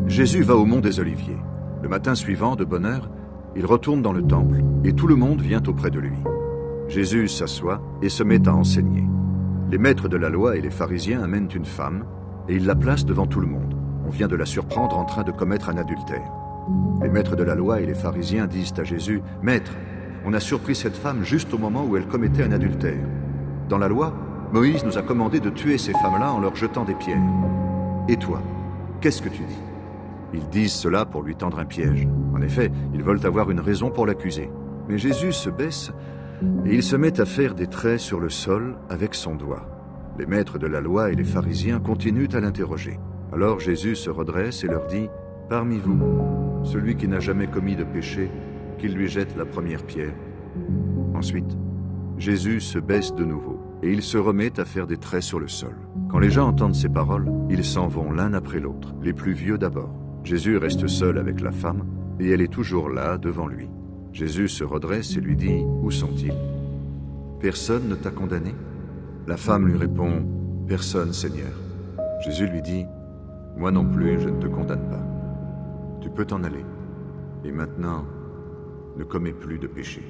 Jésus va au mont des Oliviers. Le matin suivant, de bonne heure, il retourne dans le temple, et tout le monde vient auprès de lui. Jésus s'assoit et se met à enseigner. Les maîtres de la loi et les pharisiens amènent une femme, et ils la placent devant tout le monde. On vient de la surprendre en train de commettre un adultère. Les maîtres de la loi et les pharisiens disent à Jésus, « Maître, on a surpris cette femme juste au moment où elle commettait un adultère. Dans la loi, Moïse nous a commandé de tuer ces femmes-là en leur jetant des pierres. Et toi, qu'est-ce que tu dis ?» Ils disent cela pour lui tendre un piège. En effet, ils veulent avoir une raison pour l'accuser. Mais Jésus se baisse et il se met à faire des traits sur le sol avec son doigt. Les maîtres de la loi et les pharisiens continuent à l'interroger. Alors Jésus se redresse et leur dit, « Parmi vous, celui qui n'a jamais commis de péché, qu'il lui jette la première pierre. » Ensuite, Jésus se baisse de nouveau et il se remet à faire des traits sur le sol. Quand les gens entendent ces paroles, ils s'en vont l'un après l'autre, les plus vieux d'abord. Jésus reste seul avec la femme et elle est toujours là devant lui. Jésus se redresse et lui dit, « Où sont-ils ? Personne ne t'a condamné ?» La femme lui répond, « Personne, Seigneur. » Jésus lui dit, « Moi non plus, je ne te condamne pas. Tu peux t'en aller. Et maintenant, ne commets plus de péché. »